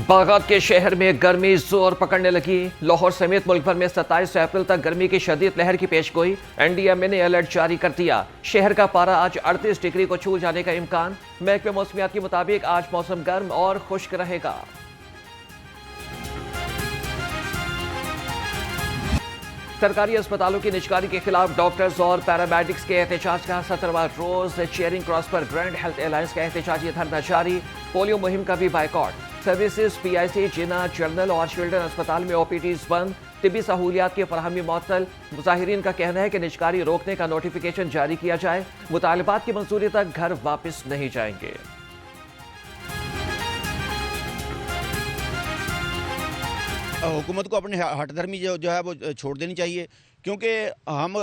Baghdad के शहर में गर्मी जोर पकड़ने लगी। लाहौर समेत मुल्क भर में 27 अप्रैल तक गर्मी की शदीद लहर की पेशगोई। एनडीएमए ने अलर्ट जारी कर दिया। शहर का पारा आज 38 डिग्री को छू जाने का इम्कान। महकमे मौसमियात के मुताबिक आज मौसम गर्म और खुश्क रहेगा। सरकारी अस्पतालों की निजकारी के खिलाफ डॉक्टर्स और पैरामेडिक्स के एहतजाज का 17वां रोज। चेयरिंग क्रॉस पर ग्रैंड हेल्थ एलायंस का एहतजाजी धरना जारी। पोलियो मुहिम का भी बाइकॉट। सर्विसेज पीआईसी, जिना, जनरल और चिल्ड्रन अस्पताल में ओपीडीज बंद। तिबी सहूलियात की फराहमी मुअत्तल। मुजाहिरीन का कहना है कि निजकारी रोकने का नोटिफिकेशन जारी किया जाए। मुतालबात की मंजूरी तक घर वापस नहीं जाएंगे। हुकूमत को अपनी हठधर्मी जो है वो छोड़ देनी चाहिए, क्योंकि हम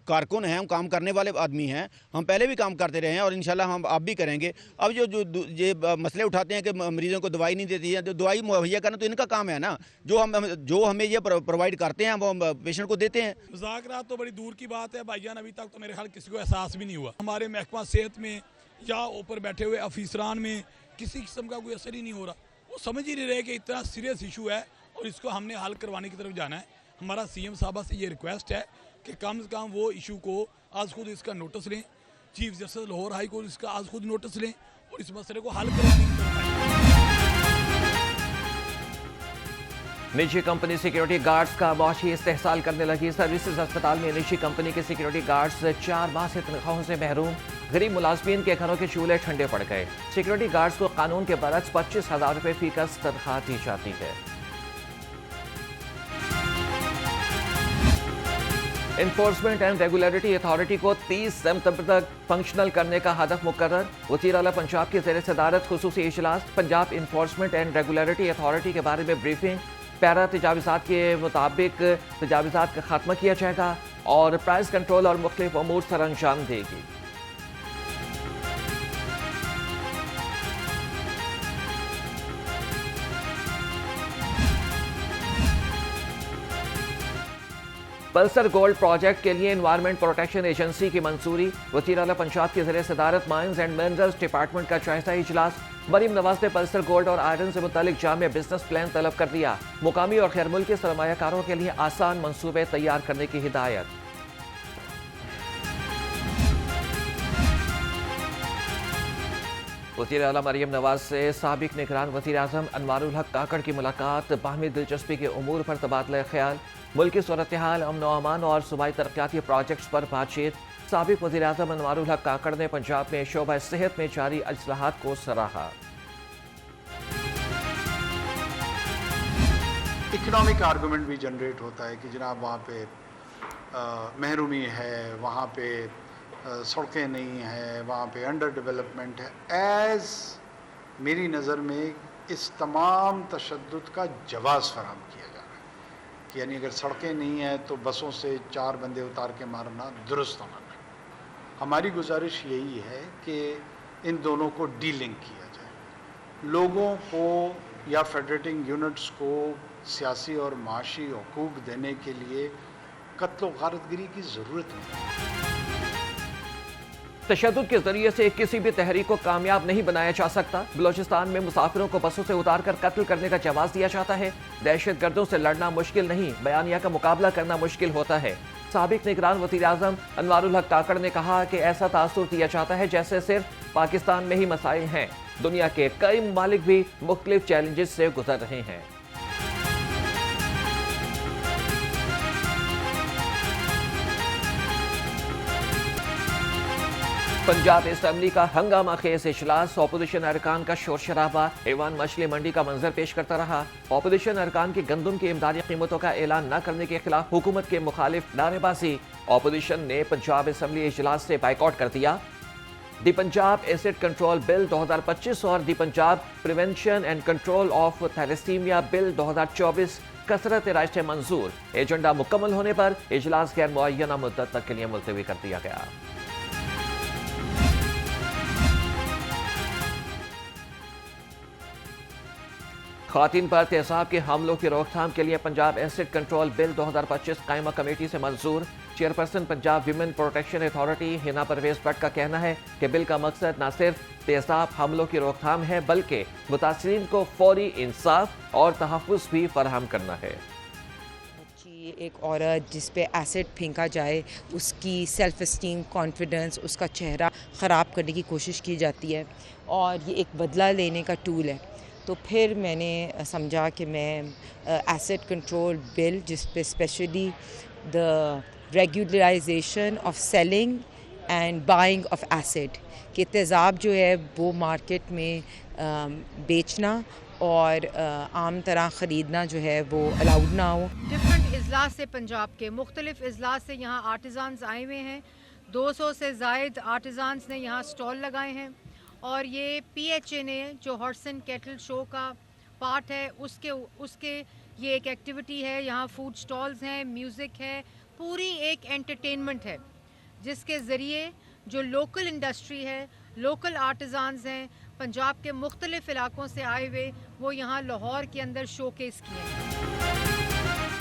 कारकुन हैं, हम काम करने वाले आदमी हैं। हम पहले भी काम करते रहे हैं और इंशाल्लाह हम अब भी करेंगे। अब जो ये मसले उठाते हैं कि मरीजों को दवाई नहीं देती है, तो दवाई मुहैया करना तो इनका काम है ना। जो हमें ये प्रोवाइड करते हैं वो पेशेंट को देते हैं। मुज़ाकरात तो बड़ी दूर की बात है भाईजान, अभी तक तो मेरे ख्याल किसी को एहसास भी नहीं हुआ। हमारे महकमा सेहत में या ऊपर बैठे हुए अफीसरान में किसी किस्म का कोई असर ही नहीं हो रहा। वो समझ ही नहीं रहे कि इतना सीरियस इशू है और इसको हमने हल करवाने की तरफ जाना है। हमारा सीएम साहबा से ये रिक्वेस्ट है कि कम से कम वो इशू को आज खुद इसका नोटिस लें। Chief justice Lahore high court इसका आज खुद नोटिस लें और इस मसले को हल करवाने की तरफ आएं। निजी कंपनी सिक्योरिटी गार्ड्स का मुआशी इस्तेहसाल करने लगी। सर्विसेज अस्पताल में निजी कंपनी के सिक्योरिटी गार्ड्स 4 माह से तनख्वाहों से महरूम। गरीब मुलाजमीन के घरों के चूल्हे ठंडे पड़ गए। सिक्योरिटी गार्ड्स को कानून के बरक्स 25,000 रुपये फीकस तनख्वाह दी जाती है। इन्फोर्समेंट एंड रेगुलेटरी अथॉरिटी को 30 सितंबर तक फंक्शनल करने का हदफ मुकर्रर। वज़ीर आला पंजाब की ज़ेर सदारत खुसूसी इजलास। Punjab enforcement and regulatory authority के बारे में ब्रीफिंग। पैरा तजाविज़ात के मुताबिक तजाविज़ात का खात्मा किया जाएगा और प्राइस कंट्रोल और मुख्तलिफ अमूर सर अंजाम देगी। पल्सर गोल्ड प्रोजेक्ट के लिए एनवायरमेंट प्रोटेक्शन एजेंसी की मंजूरी। वज़ीर आला पंजाब की ज़ेर सदारत माइंस एंड मिनरल्स डिपार्टमेंट का जायजा इजलास। मरीम नवाज ने पल्सर गोल्ड और आयरन से मुतालिक जामे बिजनेस प्लान तलब कर दिया। मुकामी और गैर मुल्की सरमायाकारों के लिए आसान मंसूबे तैयार करने की हिदायत। वज़ीर आला मरीम नवाज से साबिक निगरान वज़ीर आज़म अनवारुल हक काकड़ की मुलाकात। बाहमी दिलचस्पी के उमूर पर तबादला ख्याल। मुल्की सूरत हाल, अमन व अमान और सूबाई तरक्याती प्रोजेक्ट्स पर बातचीत। साबिक वज़ीर आज़म अनवारुल हक काकड़ ने पंजाब में शोबा सेहत में जारी इस्लाहात को सराहा। इकोनॉमिक आर्गूमेंट भी जनरेट होता है कि जनाब वहाँ पे महरूमी है, वहाँ पे सड़कें नहीं हैं, वहाँ पे अंडर डेवलपमेंट है। मेरी नज़र में इस तमाम तशद्दुद का जवाज़ फराहम किया जा रहा है कि यानी अगर सड़कें नहीं हैं तो बसों से 4 बंदे उतार के मारना दुरुस्त अमल है। हमारी गुजारिश यही है कि इन दोनों को डीलिंक किया जाए। लोगों को या फेडरेटिंग यूनिट्स को सियासी और माशी हकूक़ देने के लिए कत्ल गारतगिरी की ज़रूरत नहीं। तशद्दुद के जरिए से किसी भी तहरीक को कामयाब नहीं बनाया जा सकता। बलोचिस्तान में मुसाफिरों को बसों से उतार कर कत्ल करने का जवाब दिया जाता है। दहशत गर्दों से लड़ना मुश्किल नहीं, बयानिया का मुकाबला करना मुश्किल होता है। साबिक निगरान वज़ीर आज़म अनवारुल हक काकड़ ने कहा कि ऐसा तासुर दिया जाता है जैसे सिर्फ पाकिस्तान में ही मसाइल हैं। दुनिया के कई ममालिक भी मुख्तलिफ चैलेंजेस से गुजर रहे हैं। पंजाब असेंबली का हंगामा खेज इजलास। अपोजिशन अरकान का शोर शराबा। ऐवान मछली मंडी का मंजर पेश करता रहा। अपोजिशन अरकान की गंदम की इमदादी कीमतों का ऐलान न करने के खिलाफ हुकूमत के मुखालिफ नारेबाजी। अपोजिशन ने पंजाब असेंबली इजलास से बाइकआउट कर दिया। The Punjab acid control bill 2025 और the Punjab prevention and control of thalassemia bill 2024 कसरत राय से मंजूर। एजेंडा मुकम्मल होने पर इजलास गैर मुअय्यना मुद्दत तक के लिए मुलतवी कर दिया गया। خواتین پر تیزاب کے حملوں کی روک تھام کے لیے پنجاب ایسڈ کنٹرول بل 2025 قائمہ کمیٹی سے منظور۔ Chairperson Punjab women protection authority Hina Pervaiz but کا کہنا ہے کہ بل کا مقصد نہ صرف تیزاب حملوں کی روک تھام ہے بلکہ متاثرین کو فوری انصاف اور تحفظ بھی فراہم کرنا ہے۔ ایک عورت جس پہ ایسڈ پھینکا جائے اس کی سیلف اسٹیم، کانفیڈنس، اس کا چہرہ خراب کرنے کی کوشش کی جاتی ہے اور یہ ایک بدلہ لینے کا ٹول ہے، تو پھر میں نے سمجھا کہ میں ایسڈ کنٹرول بل جس پہ specially the regularization of selling and buying of acid کہ تیزاب جو ہے وہ مارکیٹ میں بیچنا اور عام طرح خریدنا جو ہے وہ الاؤڈ نہ ہو۔ ڈفرینٹ اضلاع سے پنجاب کے مختلف اضلاع سے یہاں آرٹیزانز آئے ہوئے ہیں، 200 سے زائد آرٹیزانز نے یہاں سٹال لگائے ہیں اور یہ پی ایچ اے نے جو ہارس اینڈ کیٹل شو کا پارٹ ہے اس کے یہ ایک ایکٹیویٹی ہے، یہاں فوڈ سٹالز ہیں، میوزک ہے، پوری ایک انٹرٹینمنٹ ہے جس کے ذریعے جو لوکل انڈسٹری ہے، لوکل آرٹیزانز ہیں پنجاب کے مختلف علاقوں سے آئے ہوئے، وہ یہاں لاہور کے اندر شو کیس کیے ہیں۔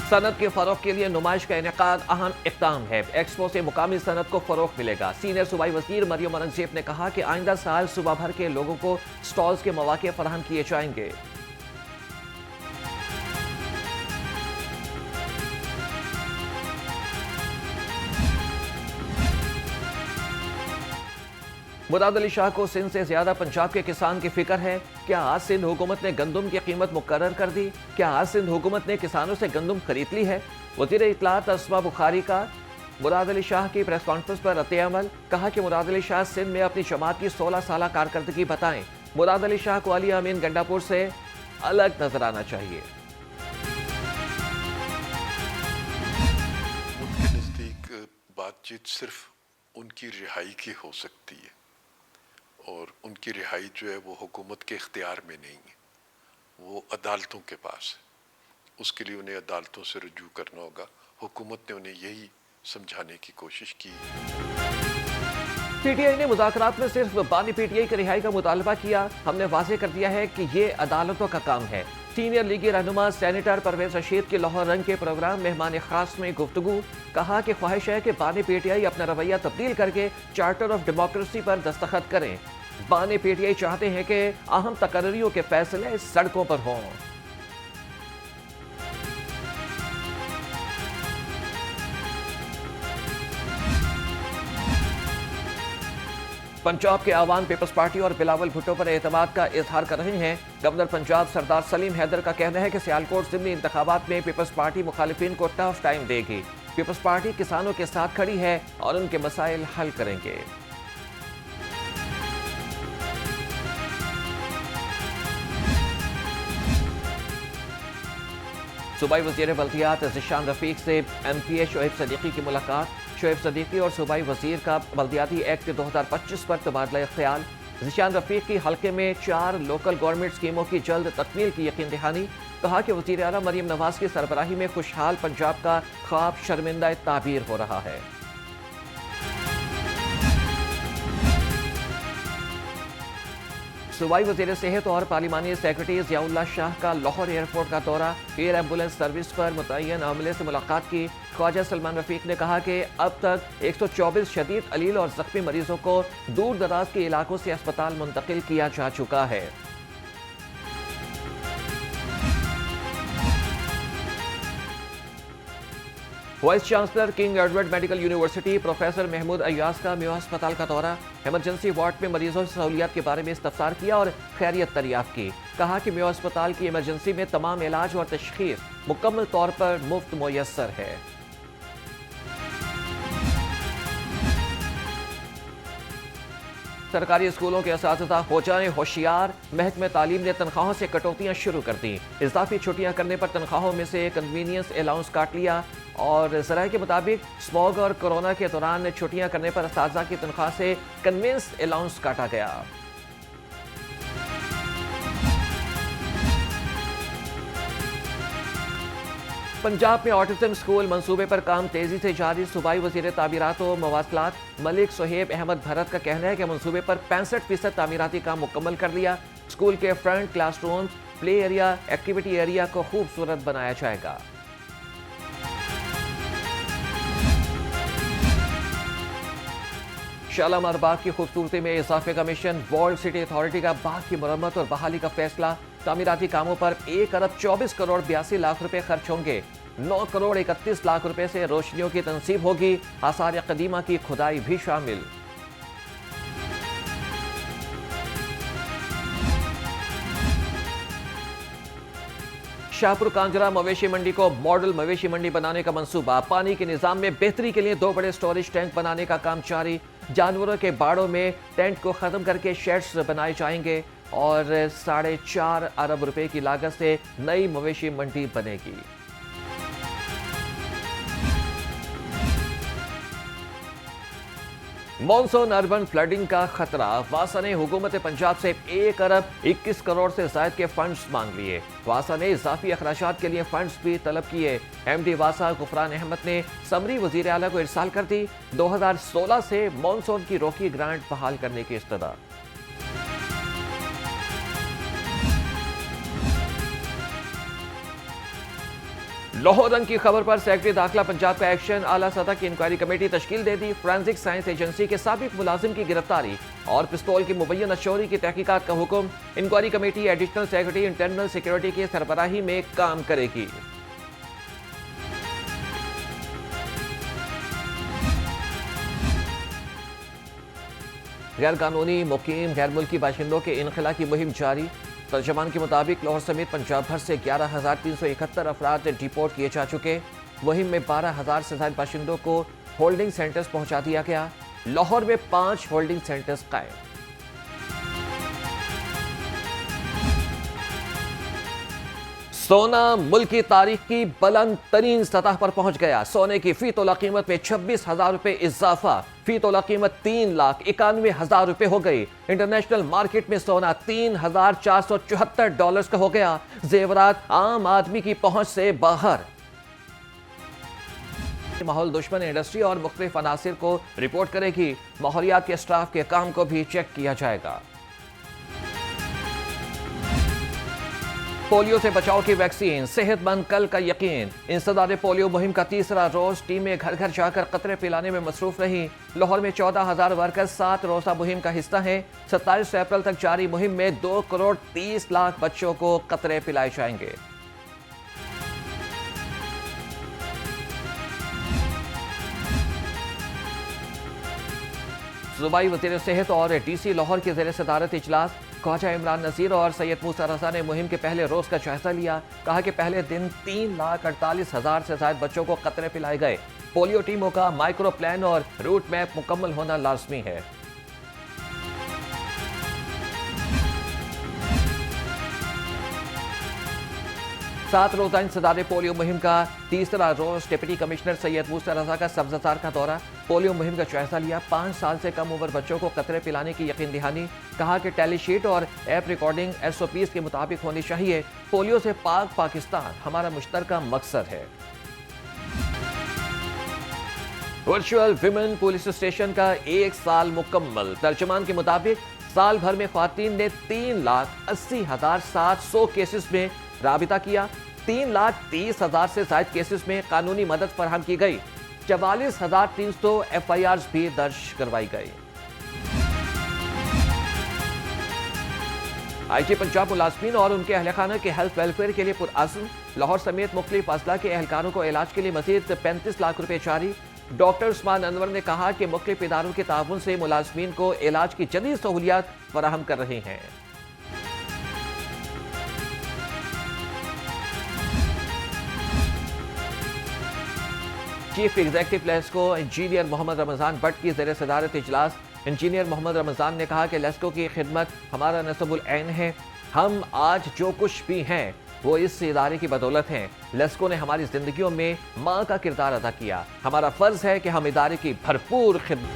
صنعت کے فروغ کے لیے نمائش کا انعقاد اہم اقدام ہے۔ ایکسپو سے مقامی صنعت کو فروغ ملے گا۔ سینئر صوبائی وزیر مریم اورنگزیب نے کہا کہ آئندہ سال صوبہ بھر کے لوگوں کو سٹالز کے مواقع فراہم کیے جائیں گے۔ مراد علی شاہ کو سندھ سے زیادہ پنجاب کے کسان کی فکر ہے۔ کیا آج سندھ حکومت نے گندم کی قیمت مقرر کر دی؟ کیا آج سندھ حکومت نے کسانوں سے گندم خرید لی ہے؟ وزیر اطلاعات اسما بخاری کا مراد علی شاہ کی پریس کانفرنس پر رد عمل، کہا کہ مراد علی شاہ سندھ میں اپنی جماعت کی 16 سالہ کارکردگی بتائیں۔ مراد علی شاہ کو علی امین گنڈاپور سے الگ نظر آنا چاہیے۔ ملک کے نزدیک بات چیت صرف ان کی رہائی کی ہو سکتی ہے اور ان کی رہائی جو ہے وہ حکومت کے اختیار میں نہیں ہے، وہ عدالتوں کے پاس ہے۔ اس کے لیے انہیں عدالتوں سے رجوع کرنا ہوگا۔ حکومت نے انہیں یہی سمجھانے کی کوشش کی۔ پی ٹی آئی نے مذاکرات میں صرف بانی پی ٹی آئی کی رہائی کا مطالبہ کیا۔ ہم نے واضح کر دیا ہے کہ یہ عدالتوں کا کام ہے۔ سینئر لیگی رہنما سینیٹر پرویز رشید کی لاہور رنگ کے پروگرام مہمان خاص میں گفتگو، کہا کہ خواہش ہے کہ بانی پی ٹی آئی اپنا رویہ تبدیل کر کے چارٹر آف ڈیموکریسی پر دستخط کریں۔ بانی پی ٹی آئی چاہتے ہیں کہ اہم تقرریوں کے فیصلے سڑکوں پر ہوں۔ پنجاب کے عوام پیپلز پارٹی اور بلاول بھٹو پر اعتماد کا اظہار کر رہے ہیں۔ گورنر پنجاب سردار سلیم حیدر کا کہنا ہے کہ سیالکوٹ ضمنی انتخابات میں پیپلز پارٹی مخالفین کو ٹف ٹائم دے گی۔ پیپلز پارٹی کسانوں کے ساتھ کھڑی ہے اور ان کے مسائل حل کریں گے۔ صوبائی وزیر بلدیات ذیشان رفیق سے ایم پی اے شعیب صدیقی کی ملاقات۔ شعیب صدیقی اور صوبائی وزیر کا بلدیاتی ایکٹ 2025 پر تبادلہ خیال۔ ذیشان رفیق کی حلقے میں 4 لوکل گورنمنٹ اسکیموں کی جلد تکمیل کی یقین دہانی، کہا کہ وزیر اعلیٰ مریم نواز کی سربراہی میں خوشحال پنجاب کا خواب شرمندہ تعبیر ہو رہا ہے۔ صوبائی وزیر صحت اور پارلیمانی سیکرٹری ضیاء اللہ شاہ کا لاہور ایئرپورٹ کا دورہ، ایئر ایمبولینس سروس پر متعین عملے سے ملاقات کی۔ خواجہ سلمان رفیق نے کہا کہ اب تک 124 شدید علیل اور زخمی مریضوں کو دور دراز کے علاقوں سے اسپتال منتقل کیا جا چکا ہے۔ Vice chancellor King Edward medical university professor Mahmood Ayaz کا میو ہسپتال کا دورہ، ایمرجنسی وارڈ میں مریضوں سے سہولیات کے بارے میں استفسار کیا اور خیریت دریافت کی۔ کہا کہ میو ہسپتال کی ایمرجنسی میں تمام علاج اور تشخیص مکمل طور پر مفت میسر ہے۔ سرکاری اسکولوں کے اساتذہ ہو جائیں ہوشیار، محکمہ تعلیم نے تنخواہوں سے کٹوتیاں شروع کر دیں۔ اضافی چھٹیاں کرنے پر تنخواہوں میں سے کنوینئنس الاؤنس کاٹ لیا، اور ذرائع کے مطابق اسموگ اور کورونا کے دوران چھٹیاں کرنے پر اساتذہ کی تنخواہ سے کنوینس الاؤنس کاٹا گیا۔ پنجاب میں آٹزم اسکول منصوبے پر کام تیزی سے جاری۔ صوبائی وزیر تعمیرات و مواصلات ملک صہیب احمد بھرت کا کہنا ہے کہ منصوبے پر 65% تعمیراتی کام مکمل کر لیا۔ اسکول کے front class rooms, play area, activity area को खूबसूरत बनाया जाएगा। शालामार बाग की खूबसूरती में इजाफे का मिशन, वर्ल्ड सिटी अथॉरिटी का बाग की मरम्मत और बहाली का फैसला। तामीराती कामों पर 1 अरब 24 करोड़ 82 लाख रुपए खर्च होंगे। 9 करोड़ 31 लाख रुपए से रोशनियों की तनसीब होगी। आसार कदीमा की खुदाई भी शामिल। शाहपुर कांजरा मवेशी मंडी को मॉडल मवेशी मंडी बनाने का मंसूबा। पानी के निजाम में बेहतरी के लिए 2 बड़े स्टोरेज टैंक बनाने का काम जारी। जानवरों के बाड़ों में टेंट को खत्म करके शेड्स बनाए जाएंगे और 4.5 अरब रुपए की लागत से नई मवेशी मंडी बनेगी। मॉनसून अर्बन फ्लडिंग का खतरा। वासा ने हुकूमत पंजाब से 1 अरब 21 करोड़ से ज्यादा के फंड्स मांग लिए। वासा ने इजाफी अखराजात के लिए फंड्स भी तलब किए। एमडी वासा गुफरान अहमद ने समरी वजीर आला को इरसाल कर दी। 2016 से मॉनसून की रोकी ग्रांट बहाल करने की इस्तदा। लाहौर रंग की खबर पर सेक्रेटरी दाखिला पंजाब का एक्शन। आला सतह की इंक्वायरी कमेटी तश्कील दे दी। फोरेंसिक साइंस एजेंसी के साबिक मुलाजिम की गिरफ्तारी और पिस्तौल की मुबैना चोरी की तहकीकात का हुक्म। Inquiry committee additional secretary internal security की सरबराही में काम करेगी। गैर कानूनी मुकीम गैर मुल्की बाशिंदों के इनखला की मुहिम जारी। तर्जमान के मुताबिक लाहौर समेत पंजाब भर से 11,371 अफराद डिपोर्ट किए जा चुके। मुहिम में 12,000 से ज्यादा बाशिंदों को होल्डिंग सेंटर्स पहुंचा दिया गया। लाहौर में 5 होल्डिंग सेंटर्स कायम। सोना मुल्क की तारीख की बुलंद तरीन सतह पर पहुंच गया। सोने की फी तोला कीमत में 26,000 रुपए इजाफा। फी तोला कीमत 3,91,000 रुपए हो गई। इंटरनेशनल मार्केट में सोना $3,474 का हो गया। जेवरात आम आदमी की पहुंच से बाहर। माहौल दुश्मन इंडस्ट्री और मुख्तलिफ अनासिर को रिपोर्ट करेगी। माहौलियात के स्टाफ के काम को भी चेक किया जाएगा। पोलियो से बचाव की वैक्सीन, सेहतमंद कल का यकीन। इंसदाद पोलियो मुहिम का तीसरा रोज टीमें घर घर जाकर कतरे पिलाने में मसरूफ रही। लाहौर में 14,000 वर्कर्स 7 रोजा मुहिम का हिस्सा हैं। 27 अप्रैल तक जारी मुहिम में 2 करोड़ 30 लाख बच्चों को कतरे पिलाए जाएंगे। सूबाई वज़ीर सेहत और डीसी लाहौर के ज़ेर सदारत इजलास। ख्वाजा इमरान नज़ीर और सैयद मूसा रज़ा ने मुहिम के पहले रोज का जायजा लिया। कहा कि पहले दिन 3,48,000 से ज्यादा बच्चों को कतरे पिलाए गए। पोलियो टीमों का माइक्रो प्लान और रूट मैप मुकम्मल होना लाजमी है। सात रोजा इंसदाद पोलियो मुहिम का तीसरा रोज डिप्टी कमिश्नर सैयद मूसा रज़ा का सब्ज़ाजार का दौरा। पोलियो मुहिम का जायजा लिया। 5 साल से कम उम्र बच्चों को कतरे पिलाने की यकीन दहानी। कहा कि टेलीशीट और ऐप रिकॉर्डिंग SOPs के मुताबिक होनी चाहिए। पोलियो से पाक पाकिस्तान हमारा मुश्तरका मकसद है। वर्चुअल विमेन पुलिस स्टेशन का 1 साल मुकम्मल। तर्जमान के मुताबिक साल भर में ख्वातीन ने 3,80,700 केसेस में राबिता किया। 3,30,000 से ज्यादा केसेस में कानूनी मदद फराहम की गई। 44,300 FIRs भी दर्ज करवाई गई। IG पंजाब मुलाजमीन और उनके अहल खाना के हेल्थ वेलफेयर के लिए पुरअज़्म। लाहौर समेत मुख्तलिफ अजला के एहलकारों को इलाज के लिए मजीद 35 लाख रुपए जारी। डॉक्टर उस्मान अनवर ने कहा कि मुख्तलिफ इदारों के ताउन से मुलाजमीन को इलाज की जदीद सहूलियात फराहम कर रहे हैं। Chief executive LESCO engineer Mohammad Ramzan Bhatt की ज़ेर सदारत इजलास। इंजीनियर मोहम्मद रमजान ने कहा कि लेस्को की खिदमत हमारा नस्बुल ऐन है। हम आज जो कुछ भी हैं वो इस इदारे की बदौलत हैं। लेस्को ने हमारी जिंदगियों में माँ का किरदार अदा किया। हमारा फर्ज है कि हम इदारे की भरपूर खिदमत।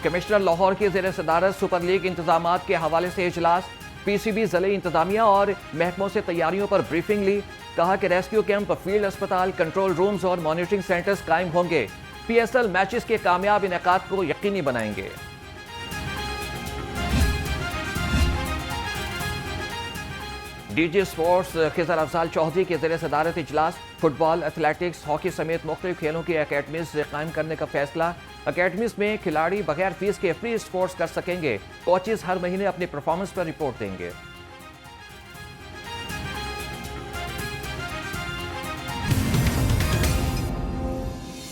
कमिश्नर लाहौर की ज़ेर सदारत सुपर लीग इंतजामात के हवाले से इजलास। PCB ज़िले इंतजामिया और महकमों से तैयारियों पर ब्रीफिंग ली। कहा कि रेस्क्यू कैंप, फील्ड अस्पताल, कंट्रोल रूम्स और मॉनिटरिंग सेंटर्स कायम होंगे। PSL मैचेस के कामयाब इनेकाद को यकीनी बनाएंगे। ڈی جی اسپورٹس خضر افضال چودھری کے زیر صدارت اجلاس فٹ بال، ایتھلیٹکس، ہاکی سمیت مختلف کھیلوں کی اکیڈمیز قائم کرنے کا فیصلہ۔ اکیڈمیز میں کھلاڑی بغیر فیس کے فری اسپورٹس کر سکیں گے، کوچز ہر مہینے اپنی پرفارمنس پر رپورٹ دیں گے۔